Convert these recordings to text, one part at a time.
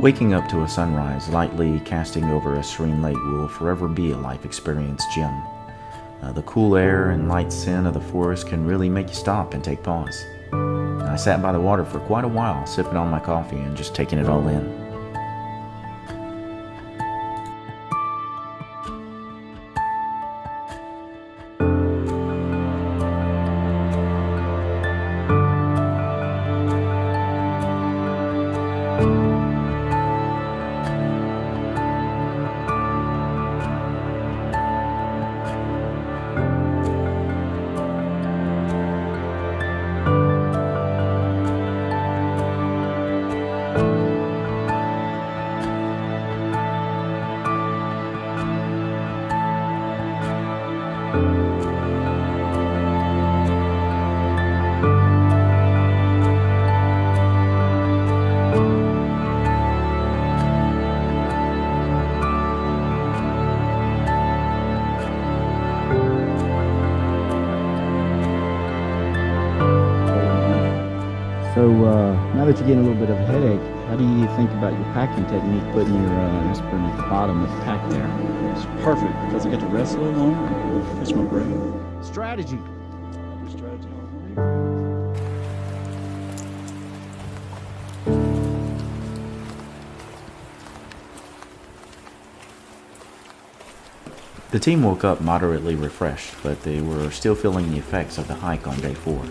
Waking up to a sunrise lightly casting over a serene lake will forever be a life experience gem. The cool air and light scent of the forest can really make you stop and take pause. I sat by the water for quite a while, sipping on my coffee and just taking it all in. So now that you're getting a little bit of a headache, how do you think about your packing technique, putting your aspirin at the bottom of the pack there? It's perfect because I get to rest a little longer and catch my breath. Strategy. Strategy all morning. The team woke up moderately refreshed, but they were still feeling the effects of the hike on day 4.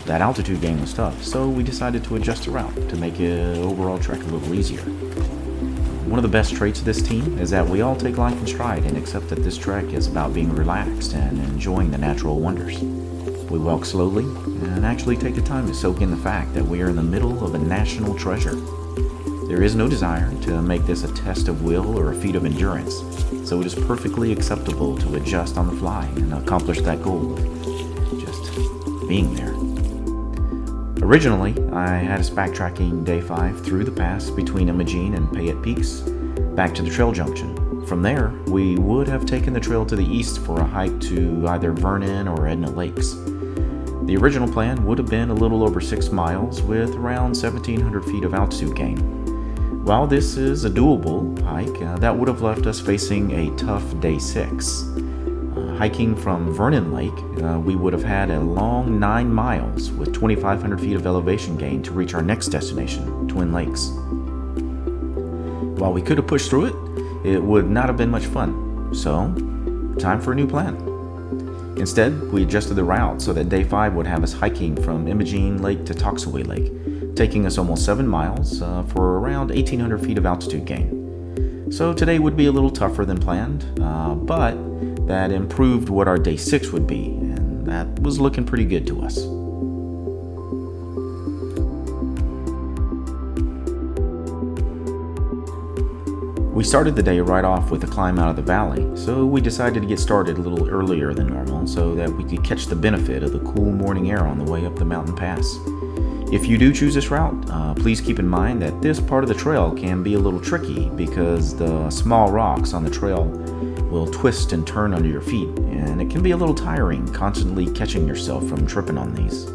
That altitude gain was tough, so we decided to adjust the route to make the overall trek a little easier. One of the best traits of this team is that we all take life in stride and accept that this trek is about being relaxed and enjoying the natural wonders. We walk slowly and actually take the time to soak in the fact that we are in the middle of a national treasure. There is no desire to make this a test of will or a feat of endurance, so it is perfectly acceptable to adjust on the fly and accomplish that goal of just being there. Originally, I had us backtracking day 5 through the pass between Imogene and Payette Peaks, back to the trail junction. From there, we would have taken the trail to the east for a hike to either Vernon or Edna Lakes. The original plan would have been a little over 6 miles with around 1,700 feet of altitude gain. While this is a doable hike, that would have left us facing a tough day 6. Hiking from Vernon Lake, we would have had a long 9 miles with 2,500 feet of elevation gain to reach our next destination, Twin Lakes. While we could have pushed through it, it would not have been much fun. So, time for a new plan. Instead, we adjusted the route so that day 5 would have us hiking from Imogene Lake to Toxaway Lake, taking us almost 7 miles for around 1,800 feet of altitude gain. So today would be a little tougher than planned, but that improved what our day 6 would be, and that was looking pretty good to us. We started the day right off with a climb out of the valley, so we decided to get started a little earlier than normal so that we could catch the benefit of the cool morning air on the way up the mountain pass. If you do choose this route, please keep in mind that this part of the trail can be a little tricky because the small rocks on the trail will twist and turn under your feet, and it can be a little tiring constantly catching yourself from tripping on these.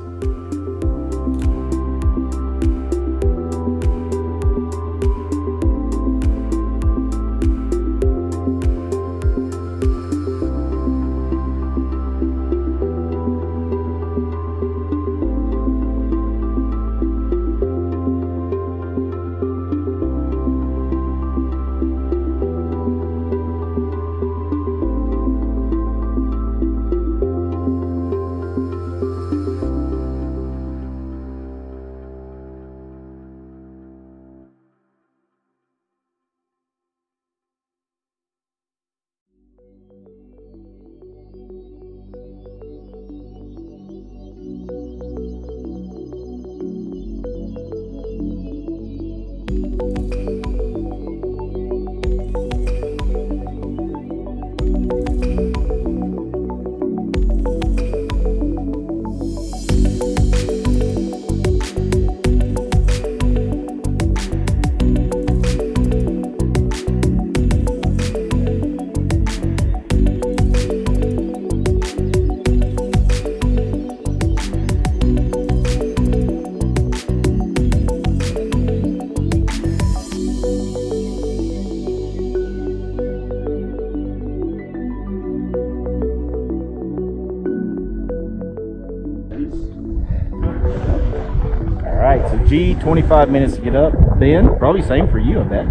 right, so G, 25 minutes to get up. Ben, probably same for you, I bet.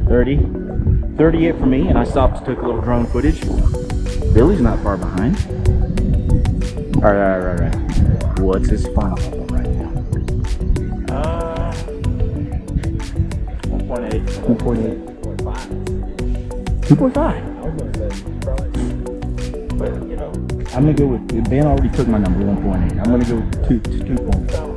30. 38 for me, and I stopped, took a little drone footage. Billy's not far behind. All right. What's his final right now? 1.8. 1.8. 2.5. I'm gonna go with Ben. Already took my number 1.8. I'm gonna go with 2.5.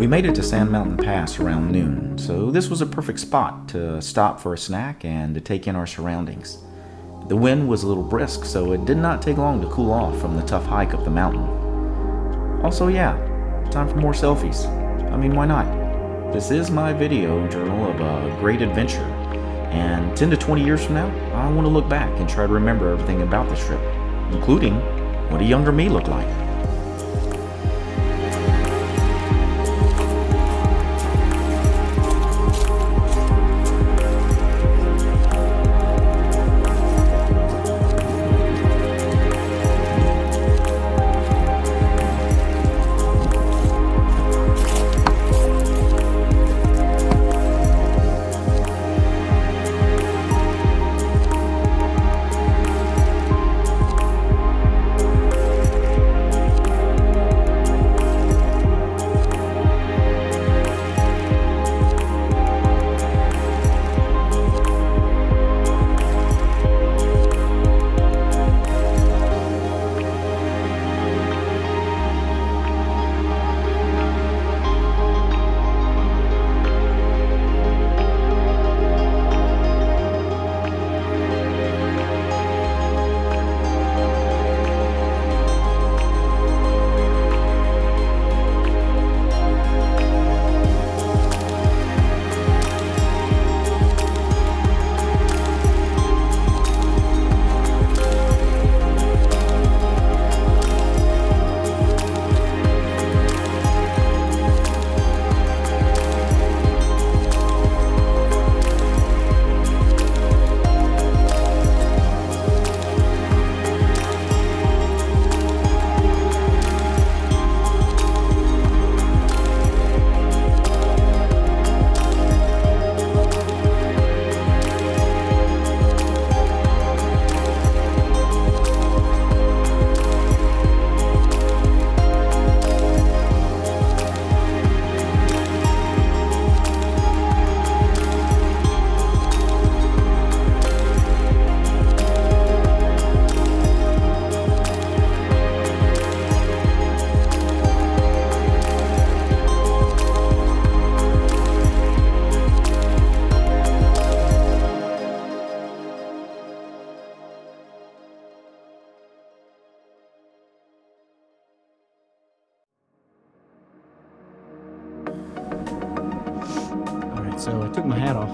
We made it to Sand Mountain Pass around noon, so this was a perfect spot to stop for a snack and to take in our surroundings. The wind was a little brisk, so it did not take long to cool off from the tough hike up the mountain. Also, yeah, time for more selfies. I mean, why not? This is my video journal of a great adventure, and 10 to 20 years from now, I want to look back and try to remember everything about this trip, including what a younger me looked like. So I took my hat off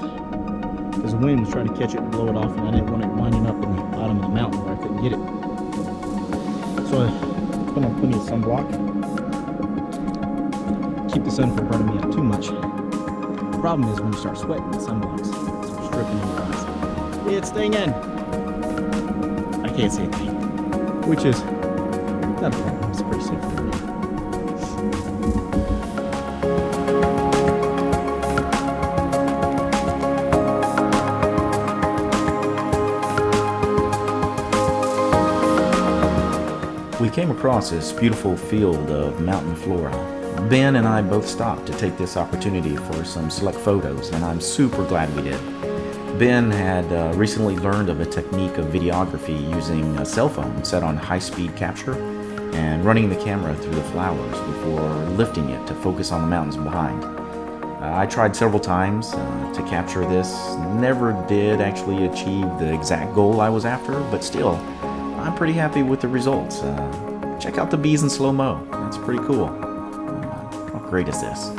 because the wind was trying to catch it and blow it off, and I didn't want it winding up in the bottom of the mountain where I couldn't get it. So I put on plenty of sunblock. Keep the sun from burning me up too much. The problem is when you start sweating, the sunblock starts dripping in your eyes. It's stinging! I can't see a thing, which is not a problem. It's pretty safe for me. We came across this beautiful field of mountain flora. Ben and I both stopped to take this opportunity for some select photos, and I'm super glad we did. Ben had recently learned of a technique of videography using a cell phone set on high-speed capture and running the camera through the flowers before lifting it to focus on the mountains behind. I tried several times to capture this, never did actually achieve the exact goal I was after, but still, I'm pretty happy with the results. Check out the bees in slow-mo. That's pretty cool. How great is this?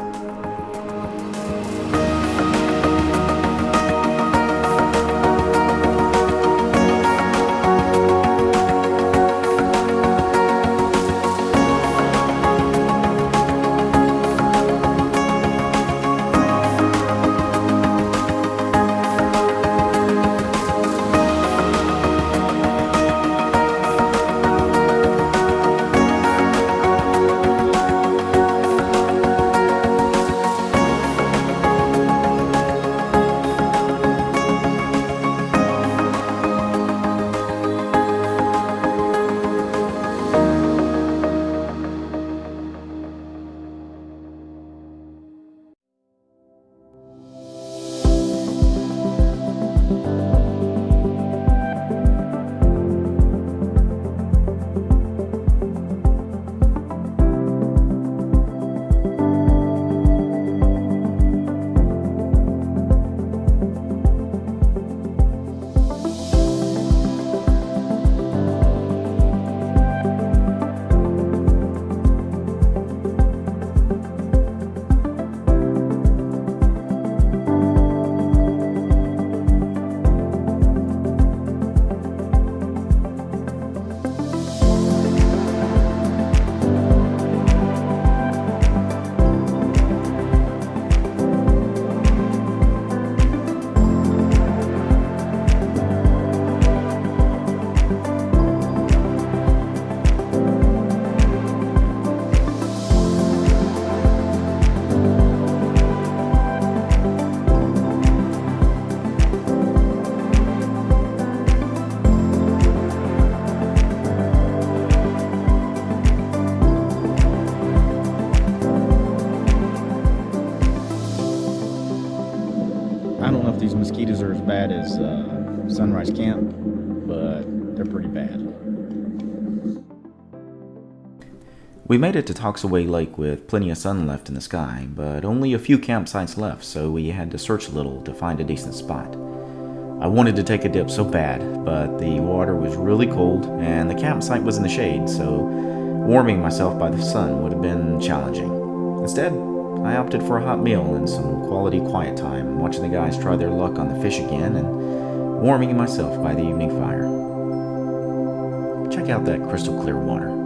bad as Sunrise Camp, but they're pretty bad. We made it to Toxaway Lake with plenty of sun left in the sky, but only a few campsites left, so we had to search a little to find a decent spot. I wanted to take a dip so bad, but the water was really cold and the campsite was in the shade, so warming myself by the sun would have been challenging. Instead, I opted for a hot meal and some quality quiet time, watching the guys try their luck on the fish again and warming myself by the evening fire. Check out that crystal clear water.